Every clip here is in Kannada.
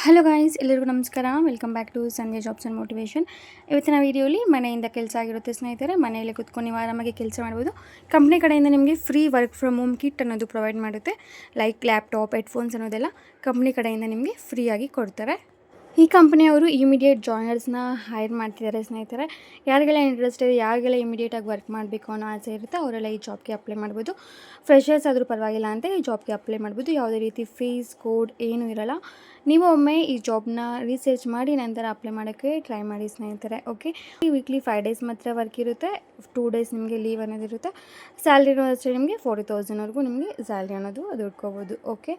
ಹಲೋ ಗಾಯ್ಸ್, ಎಲ್ಲರಿಗೂ ನಮಸ್ಕಾರ. Welcome back to Sandhya jobs and motivation. ಇವತ್ತಿನ ವೀಡಿಯೋಲಿ ಮನೆಯಿಂದ ಕೆಲಸ ಆಗಿರುತ್ತೆ ಸ್ನೇಹಿತರೆ. ಮನೆಯಲ್ಲಿ ಕೂತ್ಕೊಂಡು ನೀವು ಆರಾಮಾಗಿ ಕೆಲಸ ಮಾಡ್ಬೋದು. ಕಂಪ್ನಿ ಕಡೆಯಿಂದ ನಿಮಗೆ free work from home kit ಅನ್ನೋದು ಪ್ರೊವೈಡ್ ಮಾಡುತ್ತೆ. ಲೈಕ್ ಲ್ಯಾಪ್ಟಾಪ್, ಹೆಡ್ಫೋನ್ಸ್ ಅನ್ನೋದೆಲ್ಲ ಕಂಪ್ನಿ ಕಡೆಯಿಂದ ನಿಮಗೆ ಫ್ರೀಯಾಗಿ ಕೊಡ್ತಾರೆ. ಈ ಕಂಪ್ನಿಯವರು ಇಮಿಡಿಯೇಟ್ ಜಾಯ್ನರ್ಸ್ನ ಹೈರ್ ಮಾಡ್ತಿದ್ದಾರೆ ಸ್ನೇಹಿತರೆ. ಯಾರಿಗೆಲ್ಲ ಇಂಟ್ರೆಸ್ಟ್ ಇದೆ, ಯಾರಿಗೆಲ್ಲ ಇಮಿಡಿಯೇಟಾಗಿ ವರ್ಕ್ ಮಾಡಬೇಕು ಅನ್ನೋ ಆಸೆ ಇರುತ್ತೆ, ಅವರೆಲ್ಲ ಈ ಜಾಬ್ಗೆ ಅಪ್ಲೈ ಮಾಡ್ಬೋದು. ಫ್ರೆಷರ್ಸ್ ಆದರೂ ಪರವಾಗಿಲ್ಲ ಅಂತ ಈ ಜಾಬ್ಗೆ ಅಪ್ಲೈ ಮಾಡ್ಬೋದು. ಯಾವುದೇ ರೀತಿ ಫೀಸ್ ಕೋಡ್ ಏನೂ ಇರೋಲ್ಲ. ನೀವು ಒಮ್ಮೆ ಈ ಜಾಬ್ನ ರಿಸರ್ಚ್ ಮಾಡಿ ನಂತರ ಅಪ್ಲೈ ಮಾಡೋಕ್ಕೆ ಟ್ರೈ ಮಾಡಿ ಸ್ನೇಹಿತರೆ. ಓಕೆ, ವೀಕ್ಲಿ 5 ಡೇಸ್ ಮಾತ್ರ ವರ್ಕ್ ಇರುತ್ತೆ. 2 ಡೇಸ್ ನಿಮಗೆ ಲೀವ್ ಅನ್ನೋದಿರುತ್ತೆ. ಸ್ಯಾಲ್ರಿನೂ ಅಷ್ಟೇ ನಿಮಗೆ 40,000ವರೆಗೂ ನಿಮಗೆ ಸ್ಯಾಲ್ರಿ ಅನ್ನೋದು ದುಡ್ಕೋಬೋದು. ಓಕೆ,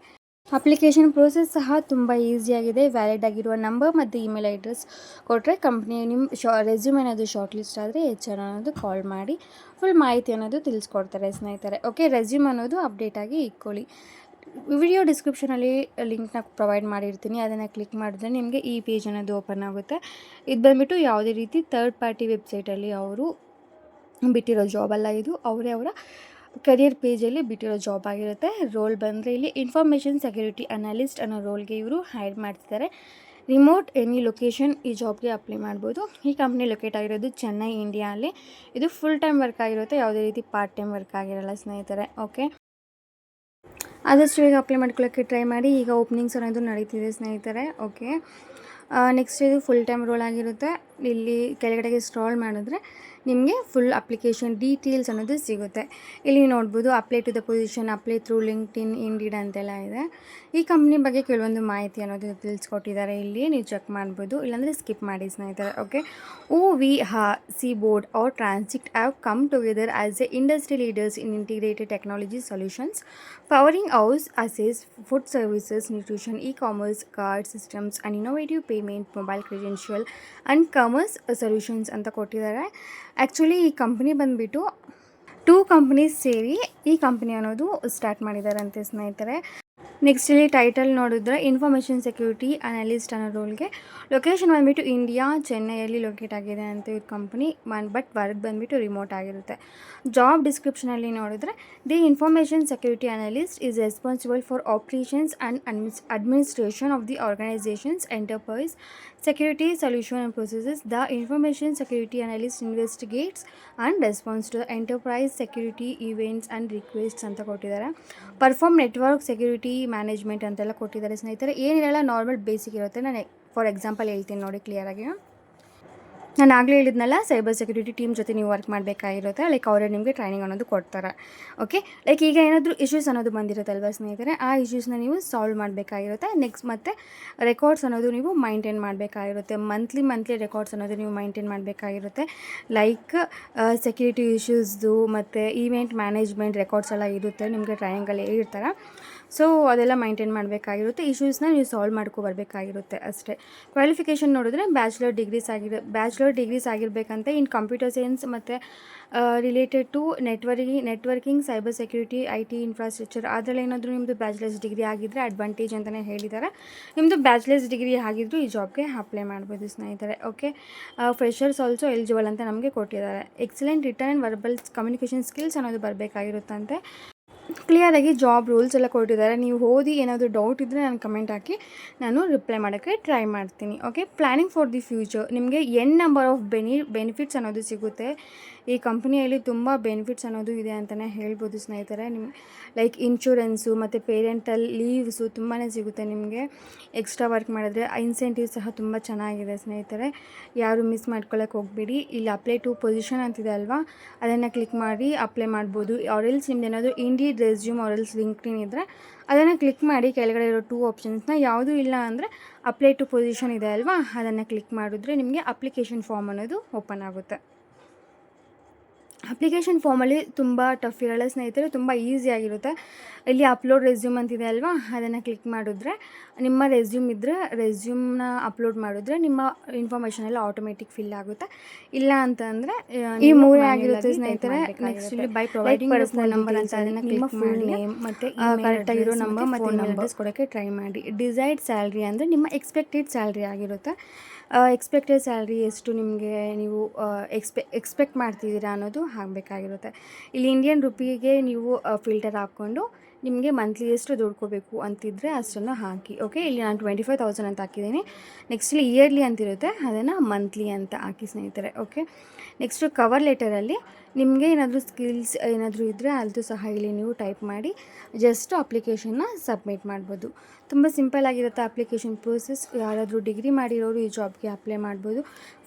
ಅಪ್ಲಿಕೇಶನ್ ಪ್ರೋಸೆಸ್ ಸಹ ತುಂಬ ಈಸಿಯಾಗಿದೆ. ವ್ಯಾಲಿಡ್ ಆಗಿರುವ ನಂಬರ್ ಮತ್ತು ಇಮೇಲ್ ಅಡ್ರೆಸ್ ಕೊಟ್ಟರೆ ಕಂಪ್ನಿ ನಿಮ್ಮ ರೆಸ್ಯೂಮ್ ಅನ್ನೋದು ಶಾರ್ಟ್ ಲಿಸ್ಟ್ ಆದರೆ HR ಅನ್ನೋದು ಕಾಲ್ ಮಾಡಿ ಫುಲ್ ಮಾಹಿತಿ ಅನ್ನೋದು ತಿಳಿಸ್ಕೊಡ್ತಾರೆ ಸ್ನೇಹಿತರೆ. ಓಕೆ, ರೆಸ್ಯೂಮ್ ಅನ್ನೋದು ಅಪ್ಡೇಟಾಗಿ ಇಟ್ಕೊಳ್ಳಿ. ವಿಡಿಯೋ ಡಿಸ್ಕ್ರಿಪ್ಷನಲ್ಲಿ ಲಿಂಕ್ನ ಪ್ರೊವೈಡ್ ಮಾಡಿರ್ತೀನಿ. ಅದನ್ನು ಕ್ಲಿಕ್ ಮಾಡಿದ್ರೆ ನಿಮಗೆ ಈ ಪೇಜ್ ಅನ್ನೋದು ಓಪನ್ ಆಗುತ್ತೆ. ಇದು ಬಂದುಬಿಟ್ಟು ಯಾವುದೇ ರೀತಿ ಥರ್ಡ್ ಪಾರ್ಟಿ ವೆಬ್ಸೈಟಲ್ಲಿ ಅವರು ಬಿಟ್ಟಿರೋ ಜಾಬಲ್ಲ, ಇದು ಅವರ ಕರಿಯರ್ ಪೇಜಲ್ಲಿ ಬಿಟ್ಟಿರೋ ಜಾಬ್ ಆಗಿರುತ್ತೆ. ರೋಲ್ ಬಂದರೆ ಇಲ್ಲಿ ಇನ್ಫಾರ್ಮೇಷನ್ ಸೆಕ್ಯೂರಿಟಿ ಅನಾಲಿಸ್ಟ್ ಅನ್ನೋ ರೋಲ್ಗೆ ಇವರು ಹೈರ್ ಮಾಡ್ತಿದ್ದಾರೆ. ರಿಮೋಟ್ ಎನಿ ಲೊಕೇಶನ್ ಈ ಜಾಬ್ಗೆ ಅಪ್ಲೈ ಮಾಡ್ಬೋದು. ಈ ಕಂಪ್ನಿ ಲೊಕೇಟ್ ಆಗಿರೋದು ಚೆನ್ನೈ, ಇಂಡಿಯಾದಲ್ಲಿ. ಇದು ಫುಲ್ ಟೈಮ್ ವರ್ಕ್ ಆಗಿರುತ್ತೆ, ಯಾವುದೇ ರೀತಿ ಪಾರ್ಟ್ ಟೈಮ್ ವರ್ಕ್ ಆಗಿರಲ್ಲ ಸ್ನೇಹಿತರೆ. ಓಕೆ, ಆದಷ್ಟು ಬೇಗ ಅಪ್ಲೈ ಮಾಡ್ಕೊಳ್ಳೋಕ್ಕೆ ಟ್ರೈ ಮಾಡಿ. ಈಗ ಓಪನಿಂಗ್ಸ್ ಅನ್ನೋದು ನಡೀತಿದೆ ಸ್ನೇಹಿತರೆ. ಓಕೆ, ನೆಕ್ಸ್ಟ್ ಇದು ಫುಲ್ ಟೈಮ್ ರೋಲ್ ಆಗಿರುತ್ತೆ. ಇಲ್ಲಿ ಕೆಳಗಡೆಗೆ ಸ್ಕ್ರಾಲ್ ಮಾಡಿದ್ರೆ ನಿಮಗೆ ಫುಲ್ ಅಪ್ಲಿಕೇಶನ್ ಡೀಟೇಲ್ಸ್ ಅನ್ನೋದು ಸಿಗುತ್ತೆ. ಇಲ್ಲಿ ನೋಡ್ಬೋದು apply to the position, apply through LinkedIn, Indeed ಅಂತೆಲ್ಲ ಇದೆ. ಈ ಕಂಪ್ನಿ ಬಗ್ಗೆ ಕೆಲವೊಂದು ಮಾಹಿತಿ ಅನ್ನೋದು ತಿಳಿಸ್ಕೊಟ್ಟಿದ್ದಾರೆ. ಇಲ್ಲಿ ನೀವು ಚೆಕ್ ಮಾಡ್ಬೋದು, ಇಲ್ಲಾಂದರೆ ಸ್ಕಿಪ್ ಮಾಡಿ ಸ್ನೇಹಿತರೆ. Okay, C board are transit have come together as a industry leaders in integrated technology solutions powering house assets, food services, nutrition, e-commerce, card systems and innovative payment, mobile credential and commerce solutions ಅಂತ ಕೊಟ್ಟಿದ್ದಾರೆ. ಆ್ಯಕ್ಚುಲಿ ಈ ಕಂಪ್ನಿ ಬಂದುಬಿಟ್ಟು 2 ಕಂಪ್ನೀಸ್ ಸೇರಿ ಈ ಕಂಪ್ನಿ ಅನ್ನೋದು ಸ್ಟಾರ್ಟ್ ಮಾಡಿದ್ದಾರಂತೆ ಸ್ನೇಹಿತರೆ. ನೆಕ್ಸ್ಟ್ ಇಲ್ಲಿ ಟೈಟಲ್ ನೋಡಿದ್ರೆ ಇನ್ಫಾರ್ಮೇಷನ್ ಸೆಕ್ಯೂರಿಟಿ ಅನಾಲಿಸ್ಟ್ ಅನ್ನೋ ರೋಲ್ಗೆ ಲೊಕೇಶನ್ ಬಂದುಬಿಟ್ಟು ಇಂಡಿಯಾ, ಚೆನ್ನೈಯಲ್ಲಿ ಲೊಕೇಟ್ ಆಗಿದೆ ಅಂತ ಈ ಕಂಪ್ನಿ. ಬಟ್ ವರ್ಕ್ ಬಂದುಬಿಟ್ಟು ರಿಮೋಟ್ ಆಗಿರುತ್ತೆ. ಜಾಬ್ ಡಿಸ್ಕ್ರಿಪ್ಷನಲ್ಲಿ ನೋಡಿದ್ರೆ the information security analyst is responsible for operations and administration of the organisation's enterprise security solution and processes. The information security analyst investigates and response to the enterprise security events and requests ಅಂತ ಕೊಟ್ಟಿದ್ದಾರೆ. ಪರ್ಫಾರ್ಮ್ ನೆಟ್ವರ್ಕ್ ಸೆಕ್ಯೂರಿಟಿ ಮ್ಯಾನೇಜ್ಮೆಂಟ್ ಅಂತೆಲ್ಲ ಕೊಟ್ಟಿದ್ದಾರೆ ಸ್ನೇಹಿತರೆ. ಏನಿರಲ್ಲ, ನಾರ್ಮಲ್ ಬೇಸಿಕ್ ಇರುತ್ತೆ. ನಾನು ಫಾರ್ ಎಕ್ಸಾಂಪಲ್ ಹೇಳ್ತೀನಿ ನೋಡಿ ಕ್ಲಿಯರಾಗಿ. ನಾನು ಆಗಲೇ ಹೇಳಿದ್ನಲ್ಲ, ಸೈಬರ್ ಸೆಕ್ಯೂರಿಟಿ ಟೀಮ್ ಜೊತೆ ನೀವು ವರ್ಕ್ ಮಾಡಬೇಕಾಗಿರುತ್ತೆ. ಲೈಕ್ ಅವರೇ ನಿಮಗೆ ಟ್ರೈನಿಂಗ್ ಅನ್ನೋದು ಕೊಡ್ತಾರೆ. ಓಕೆ, ಲೈಕ್ ಈಗ ಏನಾದರೂ ಇಶ್ಯೂಸ್ ಅನ್ನೋದು ಬಂದಿರುತ್ತಲ್ವ ಸ್ನೇಹಿತರೆ, ಆ ಇಶ್ಯೂಸ್ನ ನೀವು ಸಾಲ್ವ್ ಮಾಡಬೇಕಾಗಿರುತ್ತೆ. ನೆಕ್ಸ್ಟ್ ಮತ್ತು ರೆಕಾರ್ಡ್ಸ್ ಅನ್ನೋದು ನೀವು ಮೈಂಟೈನ್ ಮಾಡಬೇಕಾಗಿರುತ್ತೆ. ಮಂತ್ಲಿ ರೆಕಾರ್ಡ್ಸ್ ಅನ್ನೋದು ನೀವು ಮೈಂಟೈನ್ ಮಾಡಬೇಕಾಗಿರುತ್ತೆ. ಲೈಕ್ ಸೆಕ್ಯೂರಿಟಿ ಇಶ್ಯೂಸ್ದು ಮತ್ತು ಈವೆಂಟ್ ಮ್ಯಾನೇಜ್ಮೆಂಟ್ ರೆಕಾರ್ಡ್ಸ್ ಎಲ್ಲ ಇರುತ್ತೆ ನಿಮಗೆ ಟ್ರೈನಿಂಗಲ್ಲಿ ಹೇಳ್ತಾರೆ. ಸೊ ಅದೆಲ್ಲ ಮೈಂಟೈನ್ ಮಾಡಬೇಕಾಗಿರುತ್ತೆ. ಇಶ್ಯೂಸ್ನ ನೀವು ಸಾಲ್ವ್ ಮಾಡ್ಕೊಬರ್ಬೇಕಾಗಿರುತ್ತೆ ಅಷ್ಟೇ. ಕ್ವಾಲಿಫಿಕೇಷನ್ ನೋಡಿದ್ರೆ ಬ್ಯಾಚುಲರ್ ಡಿಗ್ರೀಸ್ ಆಗಿರಬೇಕಂತೆ ಇನ್ ಕಂಪ್ಯೂಟರ್ ಸೈನ್ಸ್ ಮತ್ತು related to networking, cyber security, IT infrastructure ಅದರಲ್ಲಿ ಏನಾದರೂ ನಿಮ್ಮದು ಬ್ಯಾಚುಲರ್ಸ್ ಡಿಗ್ರಿ ಆಗಿದ್ದರೆ ಅಡ್ವಾಂಟೇಜ್ ಅಂತಲೇ ಹೇಳಿದ್ದಾರೆ. ನಿಮ್ಮದು ಬ್ಯಾಚುಲರ್ಸ್ ಡಿಗ್ರಿ ಆಗಿದ್ದರೂ ಈ ಜಾಬ್ಗೆ ಅಪ್ಲೈ ಮಾಡ್ಬೋದು ಸ್ನೇಹಿತರೆ. ಓಕೆ, ಫ್ರೆಷರ್ಸ್ ಆಲ್ಸೋ ಎಲಿಜಿಬಲ್ ಅಂತ ನಮಗೆ ಕೊಟ್ಟಿದ್ದಾರೆ. Excellent written and verbal communication skills ಅನ್ನೋದು ಬರಬೇಕಾಗಿರುತ್ತಂತೆ. ಕ್ಲಿಯರಾಗಿ ಜಾಬ್ ರೂಲ್ಸ್ ಎಲ್ಲ ಕೊಟ್ಟಿದ್ದಾರೆ. ನೀವು ಓದಿ ಏನಾದರೂ ಡೌಟ್ ಇದ್ದರೆ ನಾನು ಕಮೆಂಟ್ ಹಾಕಿ ನಾನು ರಿಪ್ಲೈ ಮಾಡೋಕ್ಕೆ ಟ್ರೈ ಮಾಡ್ತೀನಿ. Okay, planning for the future. ನಿಮಗೆ ನಂಬರ್ ಆಫ್ ಬೆನಿಫಿಟ್ಸ್ ಅನ್ನೋದು ಸಿಗುತ್ತೆ. ಈ ಕಂಪ್ನಿಯಲ್ಲಿ ತುಂಬ ಬೆನಿಫಿಟ್ಸ್ ಅನ್ನೋದು ಇದೆ ಅಂತಲೇ ಹೇಳ್ಬೋದು ಸ್ನೇಹಿತರೆ. ಲೈಕ್ ಇನ್ಶೂರೆನ್ಸು ಮತ್ತು ಪೇರೆಂಟಲ್ ಲೀವ್ಸು ತುಂಬಾ ಸಿಗುತ್ತೆ ನಿಮಗೆ. ಎಕ್ಸ್ಟ್ರಾ ವರ್ಕ್ ಮಾಡಿದ್ರೆ ಇನ್ಸೆಂಟಿವ್ ಸಹ ತುಂಬ ಚೆನ್ನಾಗಿದೆ ಸ್ನೇಹಿತರೆ. ಯಾರು ಮಿಸ್ ಮಾಡ್ಕೊಳ್ಳೋಕೆ ಹೋಗಬೇಡಿ. ಇಲ್ಲಿ ಅಪ್ಲೈ ಟು ಪೊಸಿಷನ್ ಅಂತಿದೆ ಅಲ್ವಾ, ಅದನ್ನು ಕ್ಲಿಕ್ ಮಾಡಿ ಅಪ್ಲೈ ಮಾಡ್ಬೋದು. ಆರೆಲ್ಸ್ ನಿಮ್ದು ಏನಾದರೂ ಇಂಡೀಡ್ ರೆಸ್ಯೂಮ್ ಆರೆಲ್ಸ್ ಲಿಂಕ್ಡ್ಇನ್ ಇದ್ದರೆ ಅದನ್ನು ಕ್ಲಿಕ್ ಮಾಡಿ. ಕೆಳಗಡೆ ಇರೋ 2 ಆಪ್ಷನ್ಸ್ನ ಯಾವುದೂ ಇಲ್ಲ ಅಂದರೆ ಅಪ್ಲೈ ಟು ಪೊಸಿಷನ್ ಇದೆ ಅಲ್ವಾ, ಅದನ್ನು ಕ್ಲಿಕ್ ಮಾಡಿದ್ರೆ ನಿಮಗೆ ಅಪ್ಲಿಕೇಶನ್ ಫಾರ್ಮ್ ಅನ್ನೋದು ಓಪನ್ ಆಗುತ್ತೆ. ಅಪ್ಲಿಕೇಶನ್ ಫಾರ್ಮಲ್ಲಿ ತುಂಬ ಟಫ್ ಇರಲ್ಲ ಸ್ನೇಹಿತರೆ, ತುಂಬ ಈಸಿಯಾಗಿರುತ್ತೆ. ಇಲ್ಲಿ ಅಪ್ಲೋಡ್ ರೆಸ್ಯೂಮ್ ಅಂತಿದೆ ಅಲ್ವಾ, ಅದನ್ನು ಕ್ಲಿಕ್ ಮಾಡಿದ್ರೆ ನಿಮ್ಮ ರೆಸ್ಯೂಮ್ ಇದ್ದರೆ ರೆಸ್ಯೂಮ್ನ ಅಪ್ಲೋಡ್ ಮಾಡಿದ್ರೆ ನಿಮ್ಮ ಇನ್ಫಾರ್ಮೇಷನ್ ಎಲ್ಲ ಆಟೋಮೆಟಿಕ್ ಫಿಲ್ ಆಗುತ್ತೆ. ಇಲ್ಲ ಅಂತಂದರೆ ಈ 3 ಆಗಿರುತ್ತೆ ಸ್ನೇಹಿತರೆ. ನೆಕ್ಸ್ಟ್ ಇಲ್ಲಿ ಬೈ ಪ್ರೊವೈಡಿಂಗ್ ಪರ್ಸನಲ್ ನಂಬರ್ ಅಂತ ಅದನ್ನು ನಿಮ್ಮ ಫುಲ್ ನೇಮ್ ಮತ್ತು ಕರೆಕ್ಟಾಗಿರೋ ನಂಬರ್ ಮತ್ತು ಫೋನ್ ನಂಬರ್ಸ್ ಕೊಡೋಕ್ಕೆ ಟ್ರೈ ಮಾಡಿ. ಡಿಸೈರ್ಡ್ ಸ್ಯಾಲ್ರಿ ಅಂದರೆ ನಿಮ್ಮ ಎಕ್ಸ್ಪೆಕ್ಟೆಡ್ ಸ್ಯಾಲ್ರಿ ಆಗಿರುತ್ತೆ. ಎಕ್ಸ್ಪೆಕ್ಟೆಡ್ ಸ್ಯಾಲ್ರಿ ಎಷ್ಟು ನಿಮಗೆ ನೀವು ಎಕ್ಸ್ಪೆಕ್ಟ್ ಮಾಡ್ತಿದ್ದೀರಾ ಅನ್ನೋದು ಹಾಕಬೇಕಾಗಿರುತ್ತೆ. ಇಲ್ಲಿ ಇಂಡಿಯನ್ ರುಪಿಗೆ ನೀವು ಫಿಲ್ಟರ್ ಹಾಕ್ಕೊಂಡು ನಿಮಗೆ ಮಂತ್ಲಿ ಎಷ್ಟು ದುಡ್ಕೋಬೇಕು ಅಂತಿದ್ದರೆ ಅಷ್ಟನ್ನು ಹಾಕಿ. ಓಕೆ, ಇಲ್ಲಿ ನಾನು 25,000 ಅಂತ ಹಾಕಿದ್ದೀನಿ. ನೆಕ್ಸ್ಟಲ್ಲಿ ಇಯರ್ಲಿ ಅಂತಿರುತ್ತೆ, ಅದನ್ನು ಮಂತ್ಲಿ ಅಂತ ಹಾಕಿ ಸ್ನೇಹಿತರೆ. ಓಕೆ, ನೆಕ್ಸ್ಟು ಕವರ್ ಲೆಟರಲ್ಲಿ ನಿಮಗೆ ಏನಾದರೂ ಸ್ಕಿಲ್ಸ್ ಏನಾದರೂ ಇದ್ದರೆ ಅದು ಸಹ ಇಲ್ಲಿ ನೀವು ಟೈಪ್ ಮಾಡಿ ಜಸ್ಟ್ ಅಪ್ಲಿಕೇಶನ್ನ ಸಬ್ಮಿಟ್ ಮಾಡ್ಬೋದು. ತುಂಬ ಸಿಂಪಲ್ ಆಗಿರುತ್ತೆ ಅಪ್ಲಿಕೇಶನ್ ಪ್ರೋಸೆಸ್. ಯಾರಾದರೂ ಡಿಗ್ರಿ ಮಾಡಿರೋರು ಈ ಜಾಬ್ಗೆ ಅಪ್ಲೈ ಮಾಡ್ಬೋದು.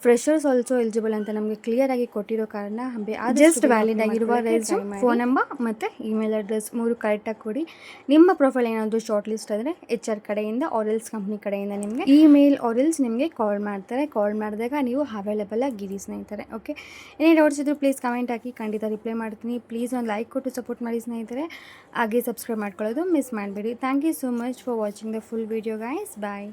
ಫ್ರೆಷರ್ಸ್ ಆಲ್ಸೋ ಎಲಿಜಿಬಲ್ ಅಂತ ನಮಗೆ ಕ್ಲಿಯರಾಗಿ ಕೊಟ್ಟಿರೋ ಕಾರಣ ಜಸ್ಟ್ ವ್ಯಾಲಿಡ್ ಆಗಿರುವ ರೆಸ್ಯೂಮ್, ಫೋನ್ ನಂಬರ್ ಮತ್ತು ಇಮೇಲ್ ಅಡ್ರೆಸ್ 3 ಕರೆಕ್ಟಾಗಿ ಕೊಡಿ. ನಿಮ್ಮ ಪ್ರೊಫೈಲ್ ಏನಾದರೂ ಶಾರ್ಟ್ ಲಿಸ್ಟ್ ಆದರೆ HR ಕಡೆಯಿಂದ ಆರೆಲ್ಸ್ ಕಂಪ್ನಿ ಕಡೆಯಿಂದ ನಿಮಗೆ ಇಮೇಲ್ ಆರೆಲ್ಸ್ ನಿಮಗೆ ಕಾಲ್ ಮಾಡ್ತಾರೆ. ಕಾಲ್ ಮಾಡಿದಾಗ ನೀವು ಅವೈಲೇಬಲ್ ಆಗಿರಿ ಸ್ನೇಹಿತರೆ. ಓಕೆ, ಏನೇ ಡೌಟ್ಸ್ ಇದ್ದರೂ ಪ್ಲೀಸ್ ಕಮೆಂಟ್ ಹಾಕಿ, ಖಂಡಿತ ರಿಪ್ಲೈ ಮಾಡ್ತೀನಿ. ಪ್ಲೀಸ್ ಒಂದು ಲೈಕ್ ಕೊಟ್ಟು ಸಪೋರ್ಟ್ ಮಾಡಿ ಸ್ನೇಹಿತರೆ. ಹಾಗೆ ಸಬ್ಸ್ಕ್ರೈಬ್ ಮಾಡ್ಕೊಳ್ಳೋದು ಮಿಸ್ ಮಾಡಬೇಡಿ. Thank you so much for watching the full video guys. Bye.